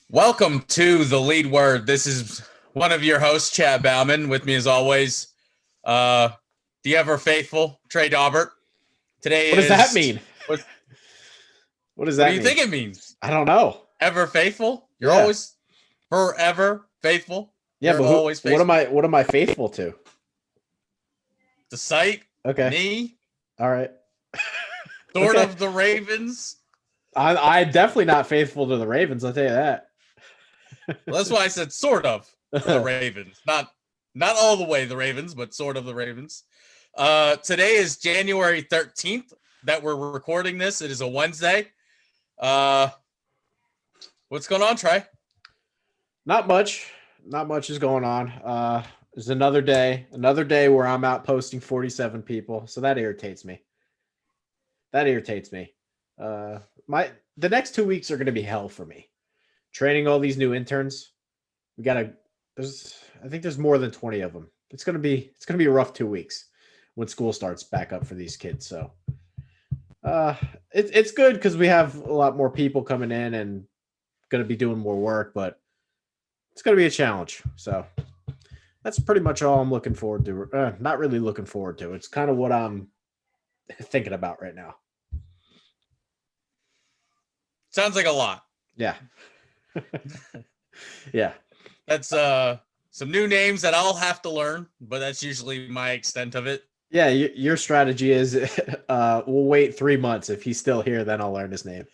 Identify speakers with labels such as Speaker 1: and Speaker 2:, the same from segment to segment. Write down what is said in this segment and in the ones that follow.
Speaker 1: Welcome to the lead word. This is one of your hosts, Chad Bauman. With me, as always, the ever faithful Trey Daubert. Today
Speaker 2: What does that
Speaker 1: is
Speaker 2: mean?
Speaker 1: what?
Speaker 2: What does
Speaker 1: What
Speaker 2: that
Speaker 1: do you
Speaker 2: mean?
Speaker 1: think it means?
Speaker 2: I don't know.
Speaker 1: Ever faithful? You're
Speaker 2: Yeah.
Speaker 1: always forever faithful.
Speaker 2: Yeah,
Speaker 1: You're
Speaker 2: but
Speaker 1: always
Speaker 2: what am
Speaker 1: faithful.
Speaker 2: I faithful to?
Speaker 1: The site,
Speaker 2: Okay.
Speaker 1: me,
Speaker 2: All right.
Speaker 1: sort
Speaker 2: Okay.
Speaker 1: of the Ravens.
Speaker 2: I'm definitely not faithful to the Ravens, I'll tell you that.
Speaker 1: Well, that's why I said sort of the Ravens. Not all the way the Ravens, but sort of the Ravens. Today is January 13th that we're recording this. It is a Wednesday. What's going on, Trey?
Speaker 2: Not much. Not much is going on. There's another day where I'm out posting 47 people. So that irritates me. The next 2 weeks are going to be hell for me. Training all these new interns. I think there's more than 20 of them. It's going to be a rough 2 weeks when school starts back up for these kids. So it's good because we have a lot more people coming in and going to be doing more work, but it's going to be a challenge. So that's pretty much all I'm looking forward to. Not really looking forward to. It's kind of what I'm thinking about right now.
Speaker 1: Sounds like a lot.
Speaker 2: Yeah. Yeah.
Speaker 1: That's some new names that I'll have to learn, but that's usually my extent of it.
Speaker 2: Yeah, your strategy is we'll wait 3 months. If he's still here, then I'll learn his name.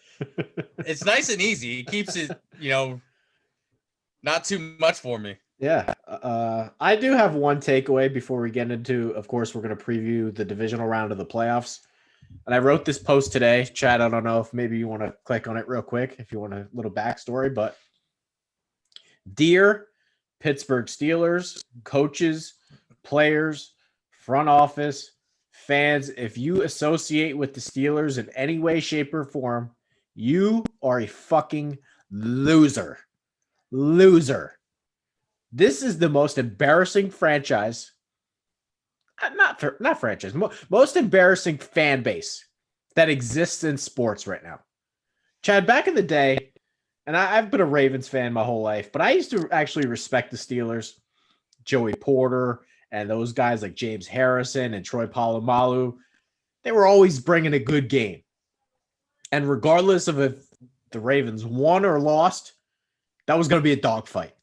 Speaker 1: It's nice and easy. It keeps it, not too much for me.
Speaker 2: Yeah. I do have one takeaway before we get into, of course, we're going to preview the divisional round of the playoffs. And I wrote this post today. Chad, I don't know if maybe you want to click on it real quick if you want a little backstory, but dear Pittsburgh Steelers, coaches, players, front office, fans, if you associate with the Steelers in any way, shape, or form, you are a fucking loser. Loser. This is the most embarrassing franchise. Not franchise. Most embarrassing fan base that exists in sports right now. Chad, back in the day, and I've been a Ravens fan my whole life, but I used to actually respect the Steelers, Joey Porter, and those guys like James Harrison and Troy Polamalu. They were always bringing a good game. And regardless of if the Ravens won or lost, that was going to be a dogfight.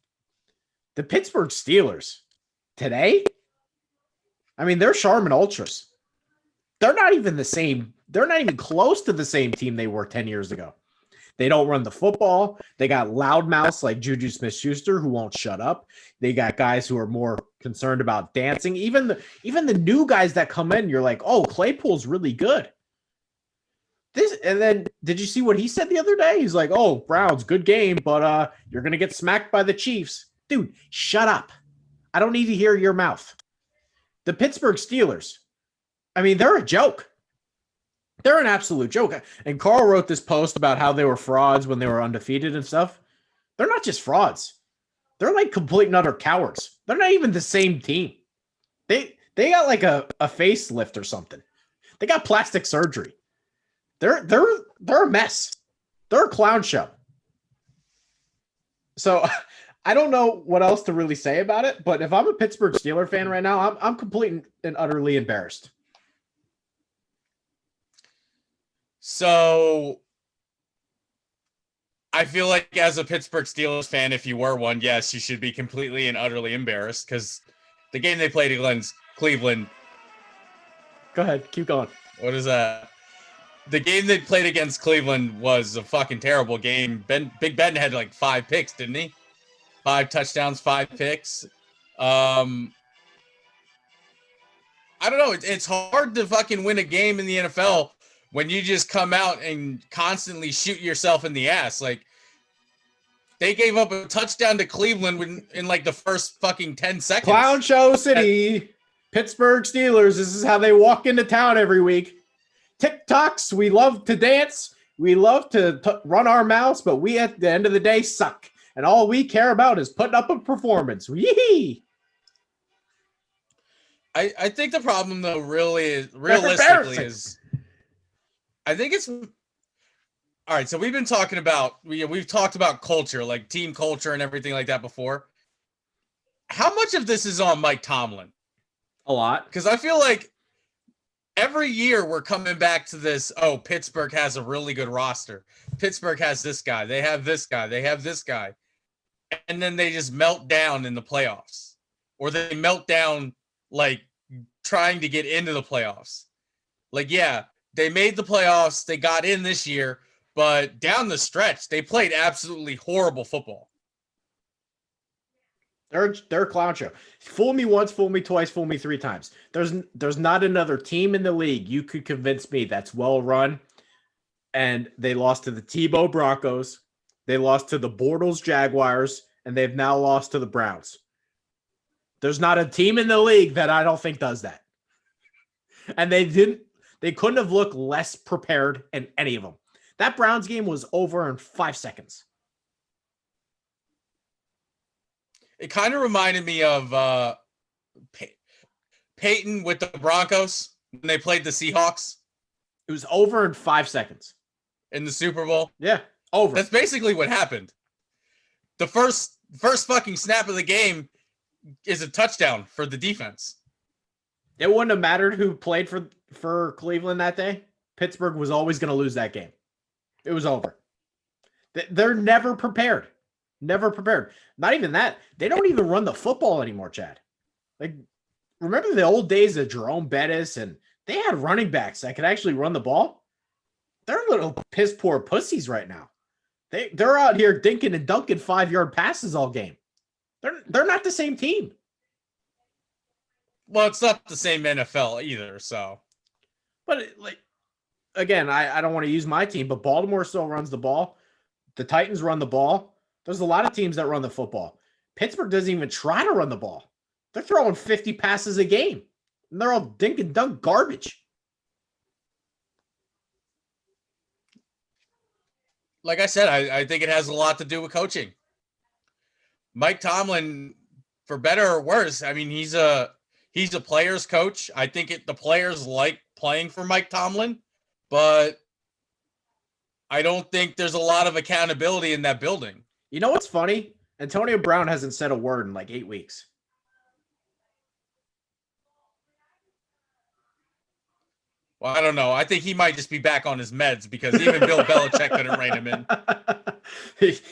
Speaker 2: The Pittsburgh Steelers today, I mean, they're Charmin Ultras. They're not even the same. They're not even close to the same team they were 10 years ago. They don't run the football. They got loudmouths like Juju Smith-Schuster who won't shut up. They got guys who are more concerned about dancing. Even the new guys that come in, you're like, oh, Claypool's really good. And then did you see what he said the other day? He's like, oh, Browns, good game, but you're gonna get smacked by the Chiefs. Dude, shut up. I don't need to hear your mouth. The Pittsburgh Steelers, I mean, they're a joke. They're an absolute joke. And Carl wrote this post about how they were frauds when they were undefeated and stuff. They're not just frauds. They're like complete and utter cowards. They're not even the same team. They got like a facelift or something. They got plastic surgery. They're a mess. They're a clown show. So I don't know what else to really say about it, but if I'm a Pittsburgh Steelers fan right now, I'm completely and utterly embarrassed.
Speaker 1: So I feel like as a Pittsburgh Steelers fan, if you were one, yes, you should be completely and utterly embarrassed because the game they played against Cleveland.
Speaker 2: Go ahead. Keep going.
Speaker 1: What is that? The game they played against Cleveland was a fucking terrible game. Big Ben had like 5 picks, didn't he? 5 touchdowns, 5 picks. I don't know. It's hard to fucking win a game in the NFL when you just come out and constantly shoot yourself in the ass. Like, they gave up a touchdown to Cleveland in like the first fucking 10 seconds.
Speaker 2: Clown Show City, Pittsburgh Steelers. This is how they walk into town every week. TikToks, we love to dance. We love to run our mouths, but we at the end of the day suck. And all we care about is putting up a performance. Yee!
Speaker 1: I think the problem, though, really is, realistically, is I think it's All right, so we've been talking about we've talked about culture, like team culture and everything like that before. How much of this is on Mike Tomlin?
Speaker 2: A lot.
Speaker 1: Because I feel like every year we're coming back to this. Oh, Pittsburgh has a really good roster. Pittsburgh has this guy. They have this guy. They have this guy. And then they just melt down in the playoffs. Or they melt down like trying to get into the playoffs. Like, yeah, they made the playoffs. They got in this year. But down the stretch, they played absolutely horrible football.
Speaker 2: They're a clown show. Fool me once, fool me twice, fool me 3 times. There's not another team in the league you could convince me that's well run. And they lost to the Tebow Broncos. They lost to the Bortles Jaguars, and they've now lost to the Browns. There's not a team in the league that I don't think does that. And they couldn't have looked less prepared in any of them. That Browns game was over in 5 seconds.
Speaker 1: It kind of reminded me of Peyton with the Broncos when they played the Seahawks.
Speaker 2: It was over in 5 seconds.
Speaker 1: In the Super Bowl?
Speaker 2: Yeah, over.
Speaker 1: That's basically what happened. The first fucking snap of the game is a touchdown for the defense.
Speaker 2: It wouldn't have mattered who played for Cleveland that day. Pittsburgh was always going to lose that game. It was over. They're never prepared. Never prepared. Not even that. They don't even run the football anymore, Chad. Like, remember the old days of Jerome Bettis, and they had running backs that could actually run the ball? They're little piss poor pussies right now. They're out here dinking and dunking 5-yard passes all game. They're not the same team.
Speaker 1: Well, it's not the same NFL either, so.
Speaker 2: But again, I don't want to use my team, but Baltimore still runs the ball. The Titans run the ball. There's a lot of teams that run the football. Pittsburgh doesn't even try to run the ball. They're throwing 50 passes a game, and they're all dink and dunk garbage.
Speaker 1: Like I said, I think it has a lot to do with coaching. Mike Tomlin, for better or worse, I mean, he's a player's coach. I think the players like playing for Mike Tomlin, but I don't think there's a lot of accountability in that building.
Speaker 2: You know what's funny? Antonio Brown hasn't said a word in like 8 weeks.
Speaker 1: Well, I don't know. I think he might just be back on his meds because even Bill Belichick couldn't rein him in.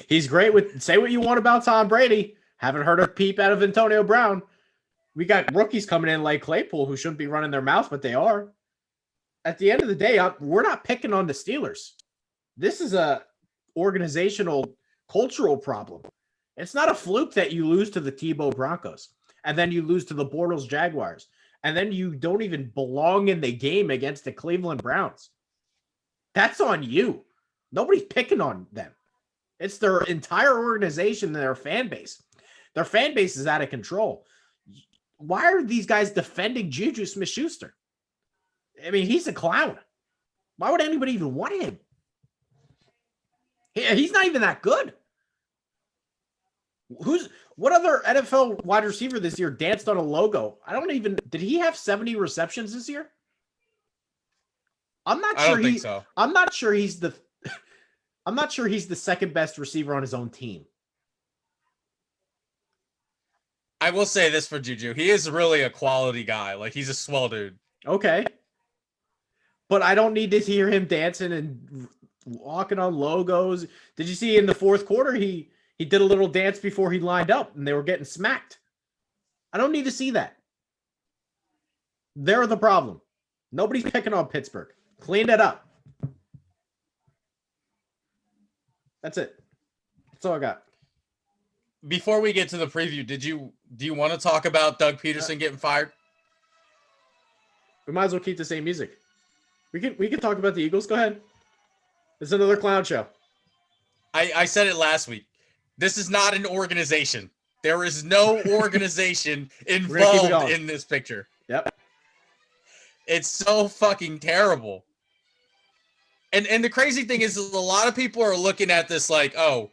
Speaker 2: He's great with say what you want about Tom Brady. Haven't heard a peep out of Antonio Brown. We got rookies coming in like Claypool who shouldn't be running their mouth, but they are. At the end of the day, we're not picking on the Steelers. This is a organizational, cultural problem. It's not a fluke that you lose to the Tebow Broncos and then you lose to the Bortles Jaguars. And then you don't even belong in the game against the Cleveland Browns. That's on you. Nobody's picking on them. It's their entire organization and their fan base. Their fan base is out of control. Why are these guys defending Juju Smith-Schuster? I mean, he's a clown. Why would anybody even want him? He's not even that good. What other NFL wide receiver this year danced on a logo? Did he have 70 receptions this year? I'm not sure.
Speaker 1: I don't think so.
Speaker 2: I'm not sure he's the second best receiver on his own team.
Speaker 1: I will say this for Juju. He is really a quality guy. Like, he's a swell dude.
Speaker 2: Okay. But I don't need to hear him dancing and walking on logos. Did you see in the fourth quarter, he did a little dance before he lined up and they were getting smacked. I don't need to see that. They're the problem. Nobody's picking on Pittsburgh. Clean it up. That's it. That's all I got.
Speaker 1: Before we get to the preview, do you want to talk about Doug Peterson getting fired?
Speaker 2: We might as well keep the same music. We can talk about the Eagles. Go ahead. It's another clown show.
Speaker 1: I said it last week. This is not an organization. There is no organization involved in this picture.
Speaker 2: Yep.
Speaker 1: It's so fucking terrible. And the crazy thing is a lot of people are looking at this like, oh,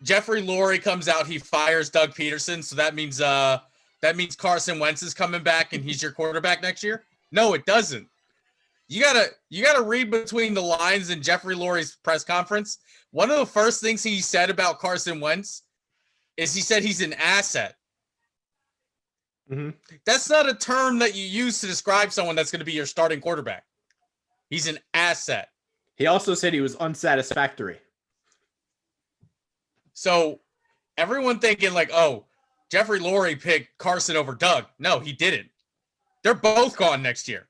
Speaker 1: Jeffrey Lurie comes out, he fires Doug Peterson, so that means Carson Wentz is coming back and he's your quarterback next year? No, it doesn't. you gotta read between the lines in Jeffrey Lurie's press conference. One of the first things he said about Carson Wentz is he said he's an asset.
Speaker 2: Mm-hmm.
Speaker 1: That's not a term that you use to describe someone that's going to be your starting quarterback. He's an asset.
Speaker 2: He also said he was unsatisfactory.
Speaker 1: So everyone thinking like, oh, Jeffrey Lurie picked Carson over Doug. No, he didn't. They're both gone next year.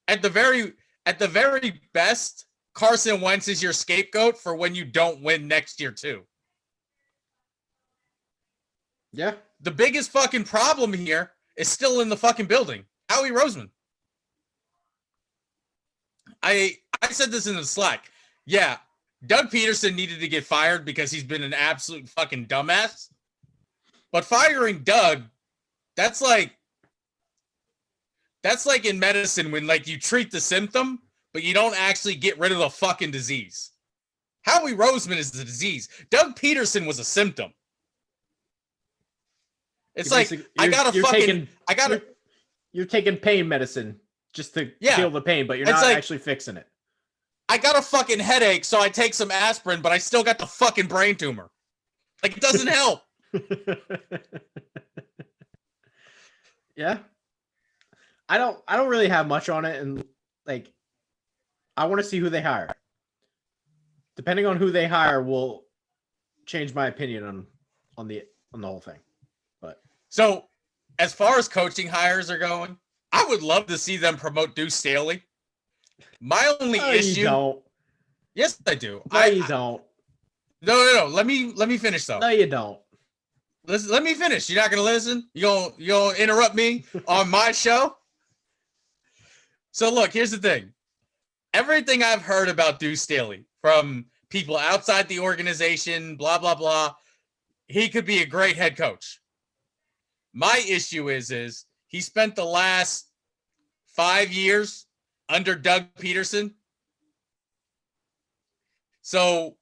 Speaker 1: At the very best, Carson Wentz is your scapegoat for when you don't win next year too.
Speaker 2: Yeah.
Speaker 1: The biggest fucking problem here is still in the fucking building. Howie Roseman. I said this in the Slack. Yeah, Doug Peterson needed to get fired because he's been an absolute fucking dumbass. But firing Doug, that's like in medicine when like you treat the symptom, but you don't actually get rid of the fucking disease. Howie Roseman is the disease. Doug Peterson was a symptom. It's like
Speaker 2: you're taking pain medicine just to kill the pain, but you're not actually fixing it.
Speaker 1: I got a fucking headache, so I take some aspirin, but I still got the fucking brain tumor. Like, it doesn't help.
Speaker 2: Yeah. I don't really have much on it, and like I want to see who they hire. Depending on who they hire will change my opinion on the whole thing. But
Speaker 1: so as far as coaching hires are going, I would love to see them promote Deuce Staley. My only issue.
Speaker 2: You don't.
Speaker 1: Yes, I do.
Speaker 2: You don't.
Speaker 1: No. Let me finish though.
Speaker 2: No, you don't.
Speaker 1: Listen, let me finish. You're not gonna listen? You gonna interrupt me on my show? So look, here's the thing. Everything I've heard about Deuce Staley from people outside the organization, blah, blah, blah, he could be a great head coach. My issue is he spent the last 5 years under Doug Peterson. So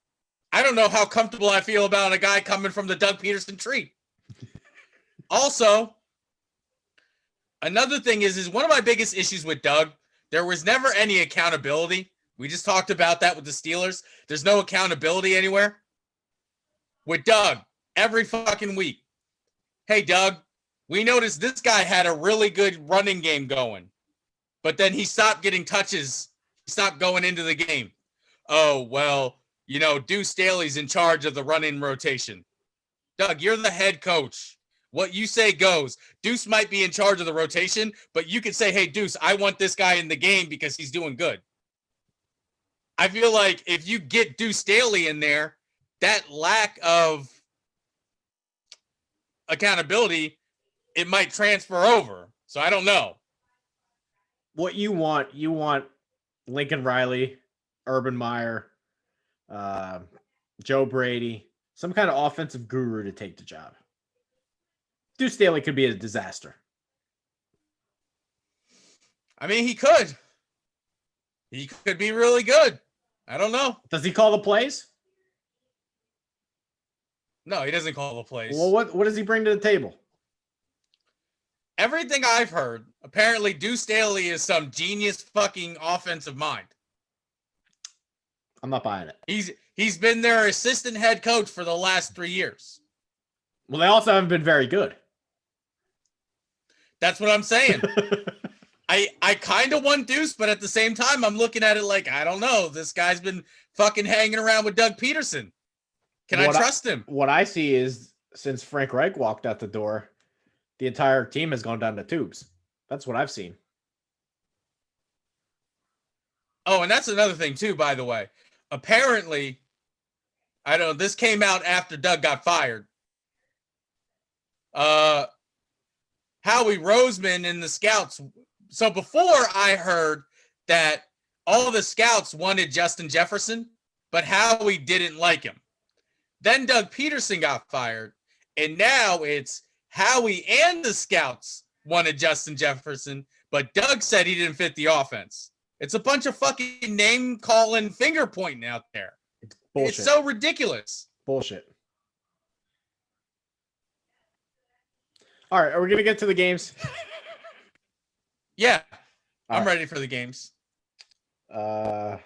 Speaker 1: I don't know how comfortable I feel about a guy coming from the Doug Peterson tree. Also, another thing is one of my biggest issues with Doug, there was never any accountability. We just talked about that with the Steelers. There's no accountability anywhere. With Doug, every fucking week. Hey, Doug, we noticed this guy had a really good running game going, but then he stopped getting touches. He stopped going into the game. Oh, well, Deuce Staley's in charge of the running rotation. Doug, you're the head coach. What you say goes. Deuce might be in charge of the rotation, but you could say, hey, Deuce, I want this guy in the game because he's doing good. I feel like if you get Deuce Staley in there, that lack of accountability, it might transfer over. So I don't know.
Speaker 2: What you want Lincoln Riley, Urban Meyer, Joe Brady, some kind of offensive guru to take the job. Deuce Staley could be a disaster.
Speaker 1: I mean, he could. He could be really good. I don't know.
Speaker 2: Does he call the plays?
Speaker 1: No, he doesn't call the plays.
Speaker 2: Well, what does he bring to the table?
Speaker 1: Everything I've heard, apparently Deuce Staley is some genius fucking offensive mind.
Speaker 2: I'm not buying it.
Speaker 1: He's been their assistant head coach for the last 3 years.
Speaker 2: Well, they also haven't been very good.
Speaker 1: That's what I'm saying. I kind of want Deuce, but at the same time, I'm looking at it like, I don't know. This guy's been fucking hanging around with Doug Peterson. Can I trust him?
Speaker 2: What I see is since Frank Reich walked out the door, the entire team has gone down the tubes. That's what I've seen.
Speaker 1: Oh, and that's another thing too, by the way. Apparently, I don't know, this came out after Doug got fired. Howie Roseman and the scouts. So before I heard that all the scouts wanted Justin Jefferson, but Howie didn't like him. Then Doug Peterson got fired, and now it's Howie and the scouts wanted Justin Jefferson, but Doug said he didn't fit the offense. It's a bunch of fucking name calling, finger pointing out there.
Speaker 2: It's bullshit.
Speaker 1: It's so ridiculous.
Speaker 2: Bullshit. All right, are we going to get to the games?
Speaker 1: Yeah. I'm ready for the games.
Speaker 2: Let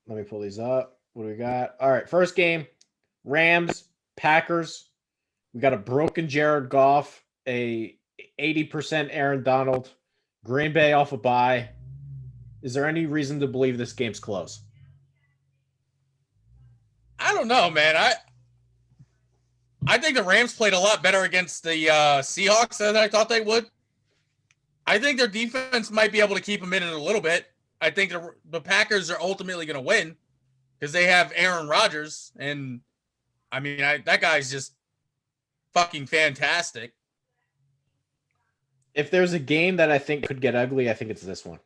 Speaker 2: me pull these up. What do we got? All right, first game, Rams, Packers. We got a broken Jared Goff, a 80% Aaron Donald, Green Bay off a bye. Is there any reason to believe this game's close?
Speaker 1: I don't know, man. I think the Rams played a lot better against the Seahawks than I thought they would. I think their defense might be able to keep them in it a little bit. I think the Packers are ultimately going to win because they have Aaron Rodgers, and I mean that guy's just fucking fantastic.
Speaker 2: If there's a game that I think could get ugly, I think it's this one.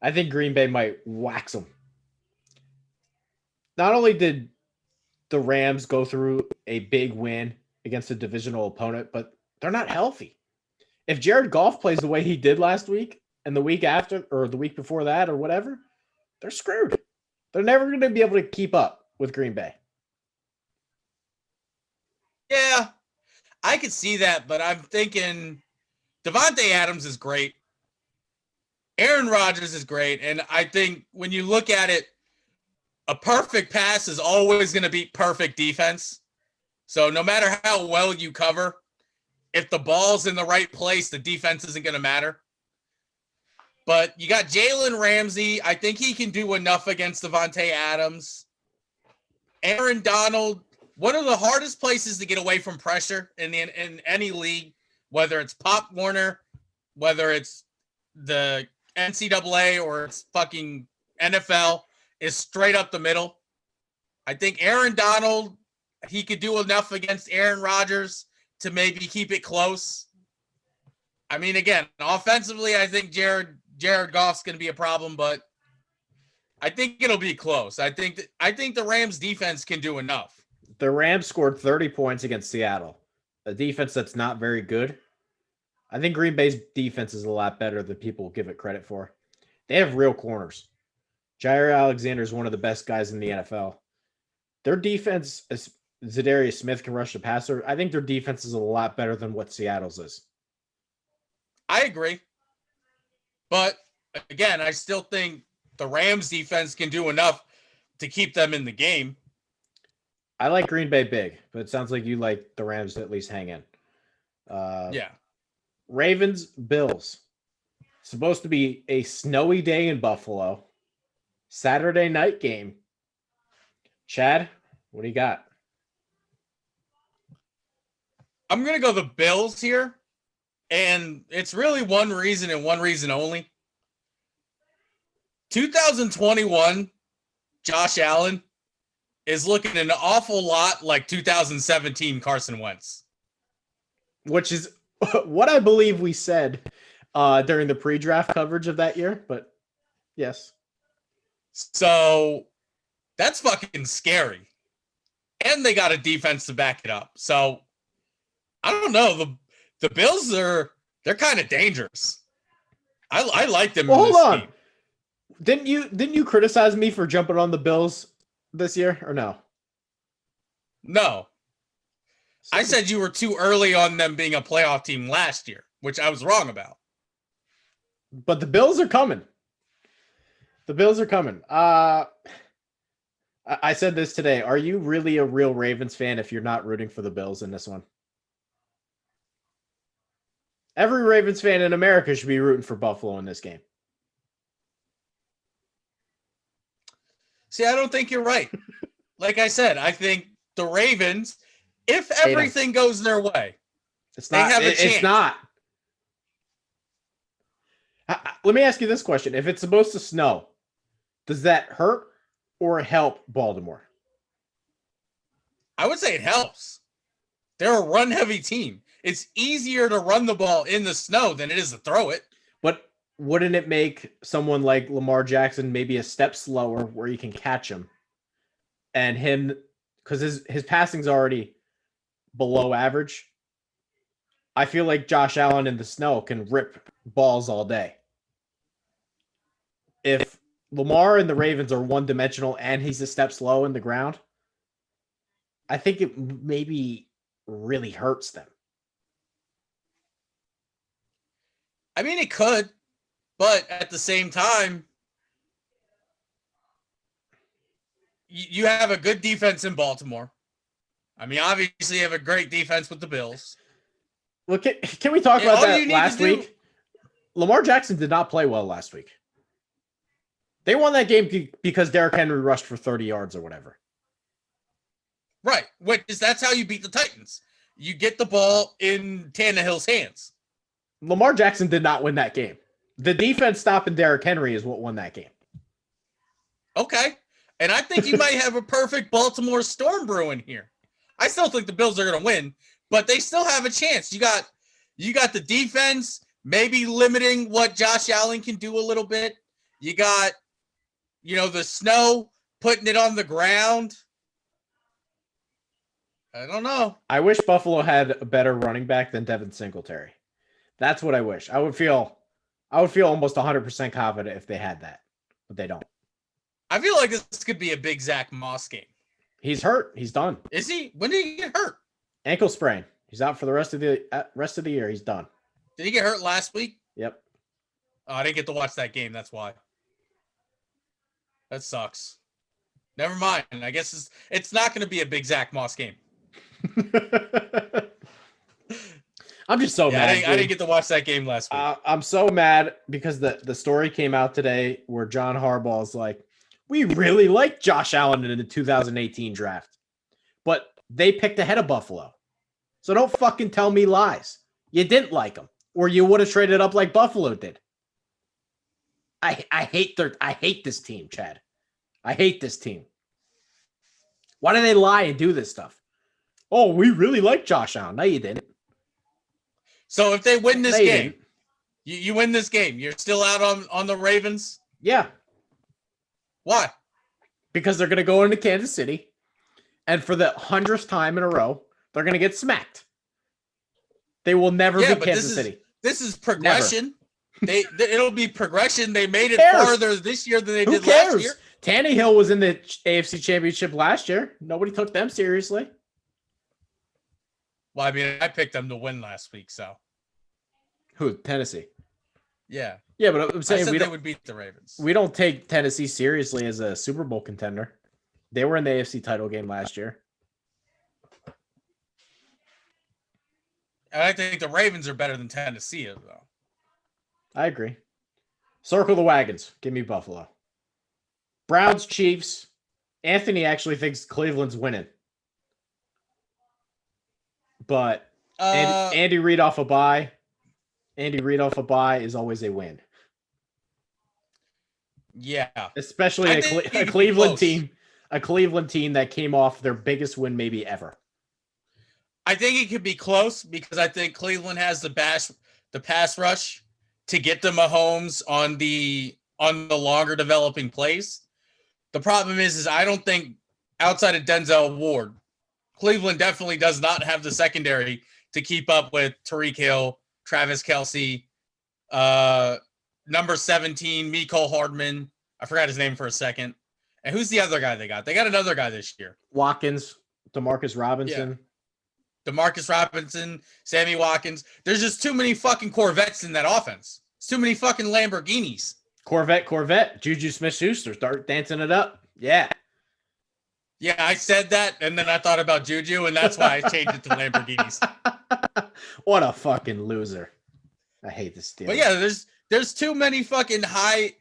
Speaker 2: I think Green Bay might wax them. Not only did the Rams go through a big win against a divisional opponent, but they're not healthy. If Jared Goff plays the way he did last week and the week after or the week before that or whatever, they're screwed. They're never going to be able to keep up with Green Bay.
Speaker 1: Yeah, I could see that, but I'm thinking Devontae Adams is great. Aaron Rodgers is great. And I think when you look at it, a perfect pass is always going to beat perfect defense. So no matter how well you cover, if the ball's in the right place, the defense isn't going to matter. But you got Jalen Ramsey. I think he can do enough against Devontae Adams. Aaron Donald, one of the hardest places to get away from pressure in any league, whether it's Pop Warner, whether it's the NCAA or it's fucking NFL, is straight up the middle. I think Aaron Donald, he could do enough against Aaron Rodgers to maybe keep it close. I mean, again, offensively, I think Jared Goff's going to be a problem, but I think it'll be close. I think the Rams defense can do enough.
Speaker 2: The Rams scored 30 points against Seattle, a defense that's not very good. I think Green Bay's defense is a lot better than people give it credit for. They have real corners. Jair Alexander is one of the best guys in the NFL. Their defense, Zadarius Smith can rush the passer. I think their defense is a lot better than what Seattle's is.
Speaker 1: I agree. But again, I still think the Rams defense can do enough to keep them in the game.
Speaker 2: I like Green Bay big, but it sounds like you like the Rams to at least hang in.
Speaker 1: Yeah.
Speaker 2: Ravens, Bills. Supposed to be a snowy day in Buffalo. Saturday night game. Chad, what do you got?
Speaker 1: I'm going to go the Bills here. And it's really one reason and one reason only. 2021, Josh Allen is looking an awful lot like 2017 Carson Wentz.
Speaker 2: Which is what I believe we said during the pre-draft coverage of that year. But yes. So
Speaker 1: that's fucking scary. And they got a defense to back it up. So I don't know. The Bills they're kind of dangerous. I like them.
Speaker 2: Well, hold on. Game. Didn't you criticize me for jumping on the Bills this year or no?
Speaker 1: No. I said you were too early on them being a playoff team last year, which I was wrong about.
Speaker 2: But the Bills are coming. The Bills are coming. I said this today. Are you really a real Ravens fan if you're not rooting for the Bills in this one? Every Ravens fan in America should be rooting for Buffalo in this game.
Speaker 1: See, I don't think you're right. Like I said, I think the Ravens, if everything goes their way,
Speaker 2: they have a chance. It's not. Let me ask you this question. If it's supposed to snow, does that hurt or help Baltimore?
Speaker 1: I would say it helps. They're a run-heavy team. It's easier to run the ball in the snow than it is to throw it.
Speaker 2: But wouldn't it make someone like Lamar Jackson maybe a step slower where you can catch him? And him, because his passing's already below average. I feel like Josh Allen in the snow can rip balls all day. If Lamar and the Ravens are one-dimensional and he's a step slow in the ground, I think it maybe really hurts them.
Speaker 1: I mean, it could, but at the same time, you have a good defense in Baltimore. I mean, obviously, you have a great defense with the Bills.
Speaker 2: Well, can we talk about that last week? Lamar Jackson did not play well last week. They won that game because Derrick Henry rushed for 30 yards or whatever.
Speaker 1: Right. That's how you beat the Titans. You get the ball in Tannehill's hands.
Speaker 2: Lamar Jackson did not win that game. The defense stopping Derrick Henry is what won that game.
Speaker 1: Okay. And I think you might have a perfect Baltimore storm brewing here. I still think the Bills are going to win, but they still have a chance. You got the defense maybe limiting what Josh Allen can do a little bit. You got, the snow putting it on the ground. I don't know.
Speaker 2: I wish Buffalo had a better running back than Devin Singletary. That's what I wish. I would feel almost 100% confident if they had that, but they don't.
Speaker 1: I feel like this could be a big Zach Moss game.
Speaker 2: He's hurt. He's done.
Speaker 1: Is he? When did he get hurt?
Speaker 2: Ankle sprain. He's out for the rest of the year. He's done.
Speaker 1: Did he get hurt last week?
Speaker 2: Yep.
Speaker 1: Oh, I didn't get to watch that game. That's why. That sucks. Never mind. I guess it's not going to be a big Zach Moss game.
Speaker 2: I'm just so mad.
Speaker 1: I didn't get to watch that game last week.
Speaker 2: I'm so mad because the story came out today where John Harbaugh is like, we really like Josh Allen in the 2018 draft, but they picked ahead of Buffalo. So don't fucking tell me lies. You didn't like him, or you would have traded up like Buffalo did. I hate this team, Chad. I hate this team. Why do they lie and do this stuff? Oh, we really like Josh Allen. No, you didn't.
Speaker 1: So if they win this game, you win this game, you're still out on the Ravens?
Speaker 2: Yeah.
Speaker 1: Why?
Speaker 2: Because they're going to go into Kansas City, and for the 100th time in a row, they're going to get smacked. They will never beat Kansas City.
Speaker 1: This is progression. It'll be progression. They made it farther this year than they did last year.
Speaker 2: Tannehill was in the AFC Championship last year. Nobody took them seriously.
Speaker 1: Well, I mean, I picked them to win last week, so.
Speaker 2: Who? Tennessee.
Speaker 1: Yeah.
Speaker 2: Yeah, but I'm saying
Speaker 1: they would beat the Ravens.
Speaker 2: We don't take Tennessee seriously as a Super Bowl contender. They were in the AFC title game last year.
Speaker 1: And I think the Ravens are better than Tennessee, though.
Speaker 2: I agree. Circle the wagons. Give me Buffalo. Browns, Chiefs. Anthony actually thinks Cleveland's winning. But Andy Reid off a bye. Andy Reid off a bye is always a win.
Speaker 1: Yeah.
Speaker 2: Especially a Cleveland team. A Cleveland team that came off their biggest win maybe ever.
Speaker 1: I think it could be close because I think Cleveland has the pass rush to get the Mahomes on the longer developing plays. The problem is I don't think outside of Denzel Ward, Cleveland definitely does not have the secondary to keep up with Tyreek Hill, Travis Kelce, number 17, Mecole Hardman. I forgot his name for a second. And who's the other guy they got? They got another guy this year.
Speaker 2: Watkins, Demarcus Robinson.
Speaker 1: Yeah. Demarcus Robinson, Sammy Watkins. There's just too many fucking Corvettes in that offense. It's too many fucking Lamborghinis.
Speaker 2: Corvette. Juju Smith-Schuster, start dancing it up. Yeah.
Speaker 1: Yeah, I said that, and then I thought about Juju, and that's why I changed it to Lamborghinis.
Speaker 2: What a fucking loser. I hate this Steelers.
Speaker 1: But yeah, there's too many fucking high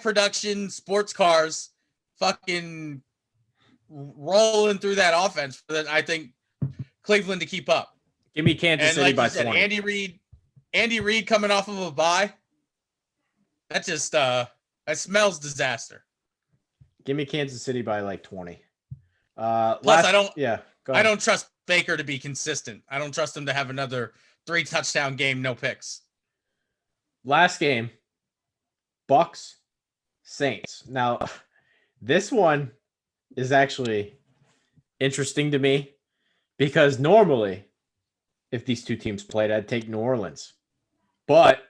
Speaker 1: production sports cars fucking rolling through that offense that I think Cleveland to keep up.
Speaker 2: Give me Kansas City by 20.
Speaker 1: Andy Reid coming off of a bye. That just that smells disaster.
Speaker 2: Give me Kansas City by like 20.
Speaker 1: Plus, I don't trust Baker to be consistent. I don't trust him to have another 3-touchdown game, no picks.
Speaker 2: Last game, Bucks, Saints. Now, this one is actually interesting to me because normally, if these two teams played, I'd take New Orleans. But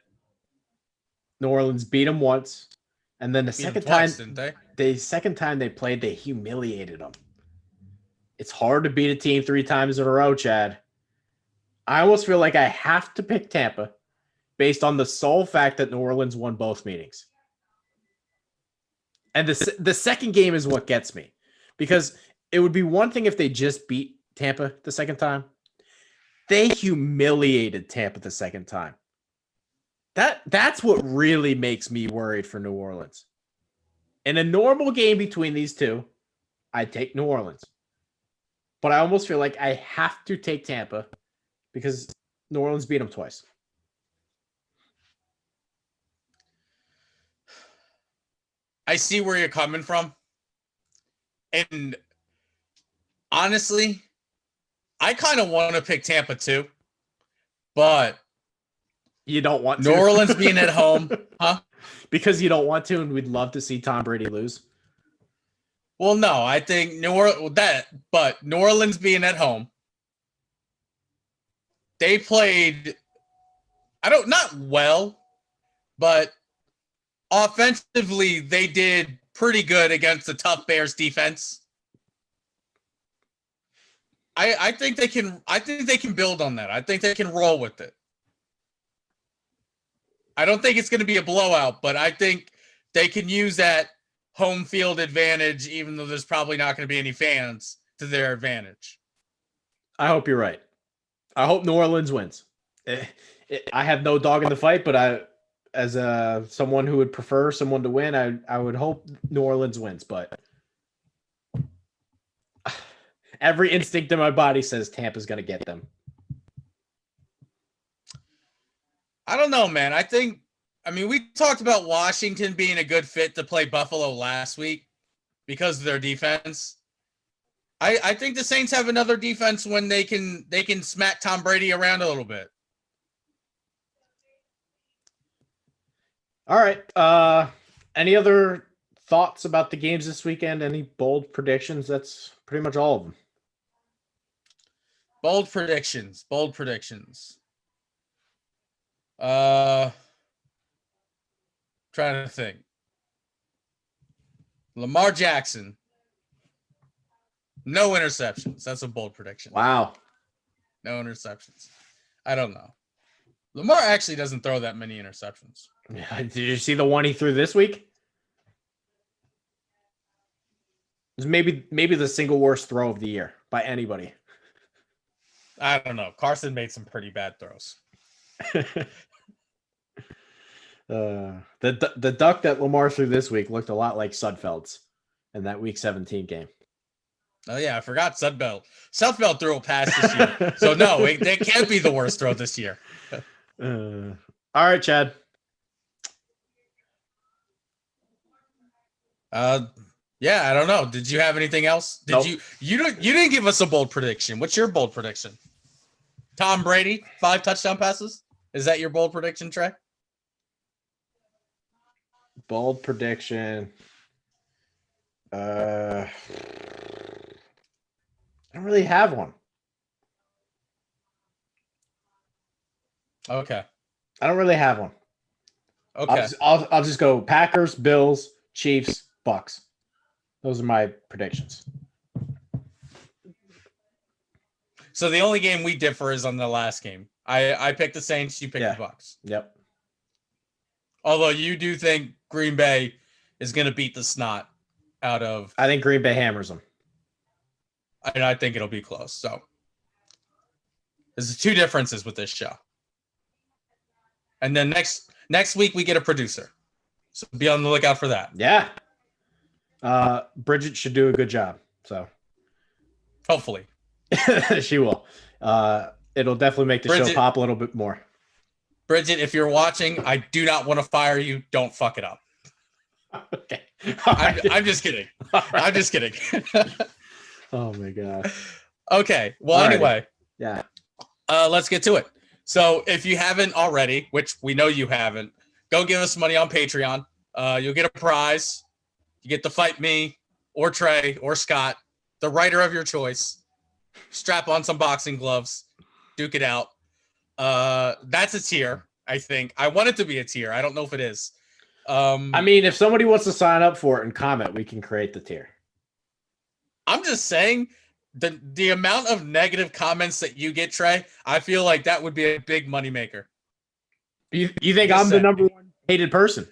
Speaker 2: New Orleans beat them once, and then the second time they played, they humiliated them. It's hard to beat a team 3 times in a row, Chad. I almost feel like I have to pick Tampa based on the sole fact that New Orleans won both meetings. And the second game is what gets me, because it would be one thing if they just beat Tampa the second time. They humiliated Tampa the second time. That's what really makes me worried for New Orleans. In a normal game between these two, I'd take New Orleans. But I almost feel like I have to take Tampa because New Orleans beat them twice.
Speaker 1: I see where you're coming from. And honestly, I kind of want to pick Tampa too. But
Speaker 2: you don't want to.
Speaker 1: New Orleans being at home, huh?
Speaker 2: Because you don't want to, and we'd love to see Tom Brady lose.
Speaker 1: Well, no, I think New Orleans being at home, they played, not well, but offensively they did pretty good against the tough Bears defense. I think they can build on that. I think they can roll with it. I don't think it's going to be a blowout, but I think they can use that home field advantage, even though there's probably not going to be any fans, to their advantage.
Speaker 2: I hope you're right. I hope New Orleans wins. I have no dog in the fight, but as someone who would prefer someone to win, I would hope New Orleans wins. But every instinct in my body says Tampa's going to get them.
Speaker 1: I don't know, man. We talked about Washington being a good fit to play Buffalo last week because of their defense. I think the Saints have another defense when they can smack Tom Brady around a little bit.
Speaker 2: All right. Any other thoughts about the games this weekend? Any bold predictions? That's pretty much all of them.
Speaker 1: Bold predictions. Trying to think. Lamar Jackson. No interceptions. That's a bold prediction.
Speaker 2: Wow.
Speaker 1: No interceptions. I don't know. Lamar actually doesn't throw that many interceptions.
Speaker 2: Did you see the one he threw this week? It was maybe the single worst throw of the year by anybody.
Speaker 1: I don't know. Carson made some pretty bad throws.
Speaker 2: The duck that Lamar threw this week looked a lot like Sudfeld's in that Week 17 game.
Speaker 1: Oh yeah, I forgot Sudfeld. Sudfeld threw a pass this year, so no, it can't be the worst throw this year.
Speaker 2: All right, Chad.
Speaker 1: Yeah, I don't know. Did you have anything else?
Speaker 2: Nope.
Speaker 1: You didn't give us a bold prediction. What's your bold prediction? Tom Brady, 5 touchdown passes. Is that your bold prediction, Trey?
Speaker 2: Bold prediction. I don't really have one.
Speaker 1: Okay.
Speaker 2: I don't really have one.
Speaker 1: Okay.
Speaker 2: I'll just go Packers, Bills, Chiefs, Bucks. Those are my predictions.
Speaker 1: So the only game we differ is on the last game. I picked the Saints, you picked the Bucks.
Speaker 2: Yep.
Speaker 1: Although you do think Green Bay is going to beat the snot out of...
Speaker 2: I think Green Bay hammers them.
Speaker 1: And I think it'll be close. So there's 2 differences with this show. And then next week we get a producer. So be on the lookout for that.
Speaker 2: Yeah. Bridget should do a good job. So
Speaker 1: hopefully.
Speaker 2: She will. It'll definitely make the show pop a little bit more.
Speaker 1: Bridget, if you're watching, I do not want to fire you. Don't fuck it up.
Speaker 2: Okay.
Speaker 1: I'm just kidding. Right. I'm just kidding.
Speaker 2: Oh my God.
Speaker 1: Okay. Well, anyway.
Speaker 2: Yeah.
Speaker 1: Let's get to it. So if you haven't already, which we know you haven't, go give us money on Patreon. You'll get a prize. You get to fight me or Trey or Scott, the writer of your choice. Strap on some boxing gloves. Duke it out. That's a tier, I think. I want it to be a tier. I don't know if it is.
Speaker 2: I mean, if somebody wants to sign up for it and comment, we can create the tier.
Speaker 1: I'm just saying the amount of negative comments that you get, Trey, I feel like that would be a big moneymaker.
Speaker 2: You think I'm the number one hated person?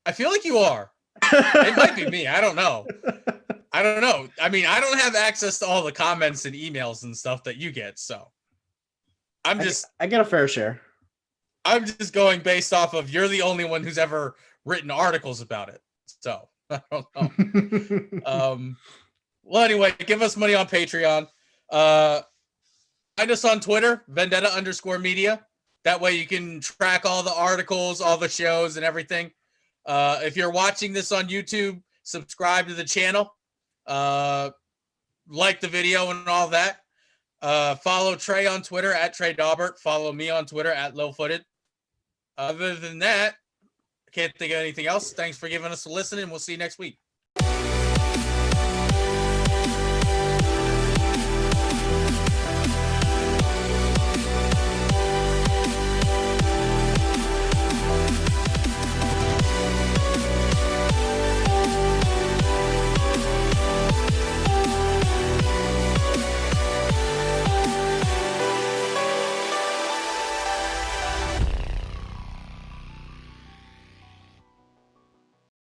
Speaker 1: I feel like you are. It might be me. I don't know. I mean, I don't have access to all the comments and emails and stuff that you get, so I
Speaker 2: get a fair share.
Speaker 1: I'm just going based off of you're the only one who's ever written articles about it. So I don't know. Well, anyway, give us money on Patreon. Find us on Twitter, Vendetta_media. That way you can track all the articles, all the shows, and everything. If you're watching this on YouTube, subscribe to the channel. Like the video and all that. Follow Trey on Twitter at Trey Daubert. Follow me on Twitter at Lowfooted. Other than that, I can't think of anything else. Thanks for giving us a listen, and we'll see you next week.